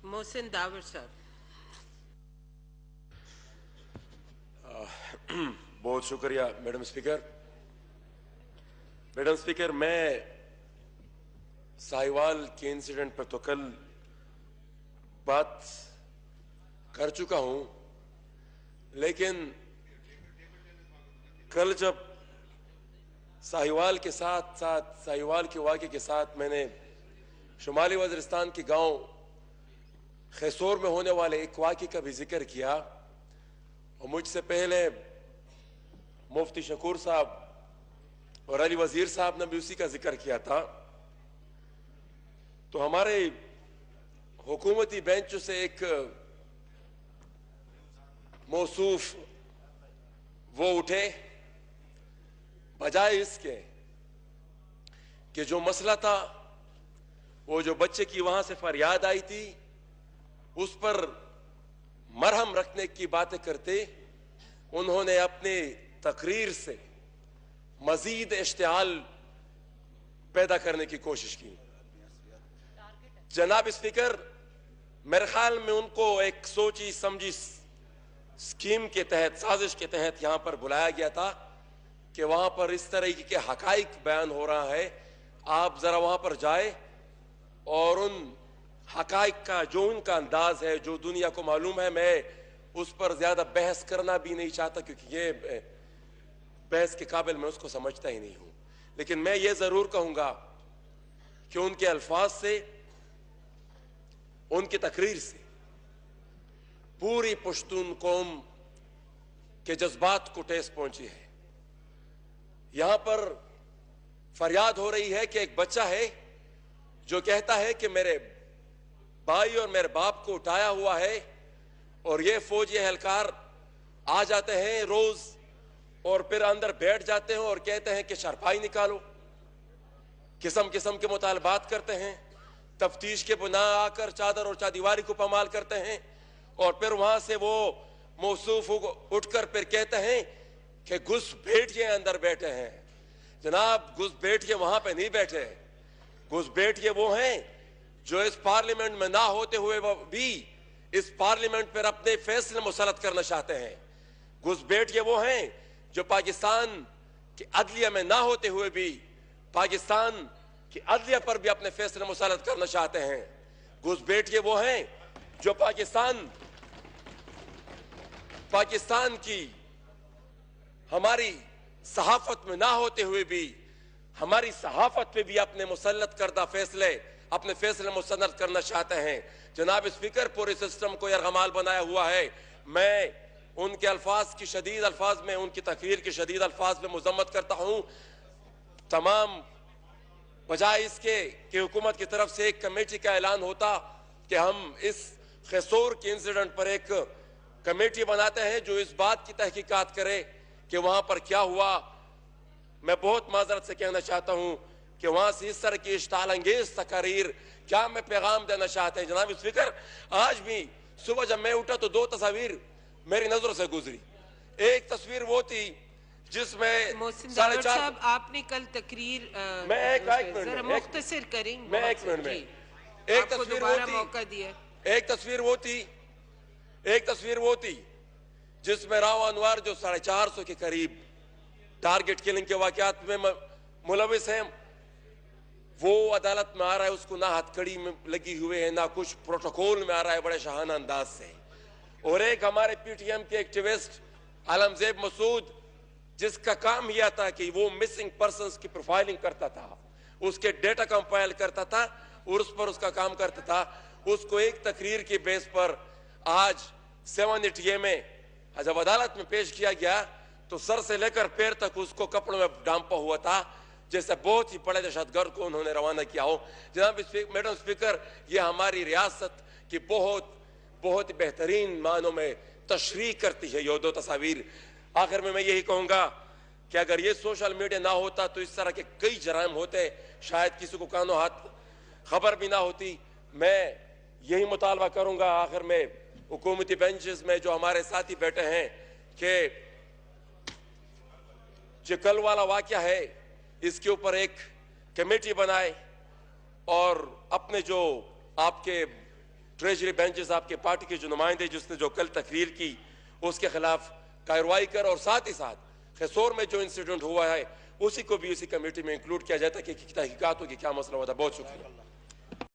Mohsin the power साहब। बहुत शुक्रिया मैडम स्पीकर। मैडम स्पीकर, मैं साहिवाल के इंसिडेंट पर तो कल बात कर चुका हूं, लेकिन कल जब साहिवाल के साथ साहिवाल के वाक़े के साथ मैंने शुमाली वज़ीरिस्तान के गांव खैसोर में होने वाले एक वाक़े का भी जिक्र किया, और मुझसे पहले मुफ्ती शकूर साहब और अली वजीर साहब ने भी उसी का जिक्र किया था, तो हमारे हुकूमती बेंच से एक मौसूफ वो उठे, बजाय इसके कि जो मसला था, वो जो बच्चे की वहां से फरियाद आई थी, उस पर मरहम रखने की बातें करते उन्होंने अपनी तकरीर से मजीद इश्तिआल पैदा करने की कोशिश की। जनाब स्पीकर, मेरे ख्याल में उनको एक सोची समझी स्कीम के तहत, साजिश के तहत यहां पर बुलाया गया था कि वहां पर इस तरह के हकाइक बयान हो रहा है, आप जरा वहां पर जाए और उन हकाइक का जो उनका अंदाज है, जो दुनिया को मालूम है, मैं उस पर ज्यादा बहस करना भी नहीं चाहता, क्योंकि ये बहस के काबिल मैं उसको समझता ही नहीं हूं। लेकिन मैं ये जरूर कहूंगा कि उनके अल्फाज से, उनकी तकरीर से पूरी पश्तून कौम के जज्बात को ठेस पहुंची है। यहां पर फरियाद हो रही है कि एक बच्चा है जो कहता है कि मेरे भाई और मेरे बाप को उठाया हुआ है, और ये फौजी एहलकार आ जाते हैं रोज और फिर अंदर बैठ जाते हैं और कहते हैं कि शरपाई निकालो, किस्म किस्म के मुतालबात करते हैं, तफ्तीश के बुना आकर चादर और चादीवारी को पमाल करते हैं, और फिर वहां से वो मौसूफ उठकर फिर कहते हैं कि घुसपैठिए अंदर बैठे हैं। जनाब, घुसपैठिए वहां पे नहीं बैठे, घुसपैठिए वो हैं जो इस पार्लियामेंट में ना होते हुए भी इस पार्लियामेंट पर अपने फैसले मुसलत करना चाहते हैं। घुसपैठिए वो हैं जो पाकिस्तान की अदलिया में ना होते हुए भी पाकिस्तान की अदलिया पर भी अपने फैसले मुसलत करना चाहते हैं। घुसपैठिए वो हैं जो पाकिस्तान की हमारी सहाफत में ना होते हुए भी हमारी सहाफत पे भी अपने मुसल्लत करदा फैसले, अपने फैसले मुसन्नत करना चाहते हैं। जनाब स्पीकर, पूरे सिस्टम को यरगमाल बनाया हुआ है। मैं उनके अल्फाज की शदीद अल्फाज में, उनकी तकरीर के शदीद अल्फाज में मुजम्मत करता हूं। तमाम बजाय इसके कि हुकूमत की तरफ से एक कमेटी का ऐलान होता कि हम इस खैसोर के इंसिडेंट पर एक कमेटी बनाते हैं जो इस बात की तहकीकात करे कि वहां पर क्या हुआ। मैं बहुत माजरत से कहना चाहता हूं कि वहां से इस तरह की इश्ताल अंगेज तकारीर क्या मैं पैगाम देना चाहते हैं। जनाब स्पीकर, आज भी सुबह जब मैं उठा तो दो तस्वीर मेरी नजरों से गुजरी। एक तस्वीर वो थी जिसमें 4:30। आपने कल तकरीर मैं जरा मुख्तसर करेंगे, मैं एक मिनट में एक तस्वीर वो थी, मौका दिया। एक तस्वीर वो थी जिसमें राव अनवर जो 450 के करीब टारगेट किलिंग के वाकयात में मुलविस है, वो अदालत में आ रहा है, उसको ना हथकड़ी में लगी हुए है, ना कुछ प्रोटोकॉल में आ रहा है, बड़े शाहाना अंदाज से। और एक हमारे पीटीएम के एक्टिविस्ट आलमजेब मसूद, जिसका काम यह था कि वो मिसिंग पर्संस की प्रोफाइलिंग करता था, उसके डेटा कंपाइल करता था और उस पर उसका काम करता था। उसको एक तकरीर की बेस पर आज 780 में जब अदालत में पेश किया गया तो सर से लेकर पैर तक उसको कपड़ों में डांपा हुआ था, जैसे बहुत ही बड़े दहशतगर्द को उन्होंने रवाना किया हो। जनाब मैडम स्पीकर, ये हमारी रियासत की बहुत बहुत बेहतरीन मानों में तशरीह करती है ये दो तस्वीर। आखिर में मैं यही कहूंगा कि अगर ये सोशल मीडिया ना होता तो इस तरह के कई जराइम होते, शायद किसी को कानो हाथ खबर भी ना होती। मैं यही मुतालबा करूंगा आखिर में हुकूमती बेंचेस में जो हमारे साथी बैठे हैं कि जो कल वाला वाकया है इसके ऊपर एक कमेटी बनाए और अपने जो आपके ट्रेजरी बेंचेस आपके पार्टी के जो नुमाइंदे जिसने जो कल तकरीर की उसके खिलाफ कार्रवाई कर और साथ ही साथ खैसोर में जो इंसिडेंट हुआ है उसी को भी उसी कमेटी में इंक्लूड किया जाता है कि तहकीकात होगी क्या मसला होता है। बहुत शुक्रिया।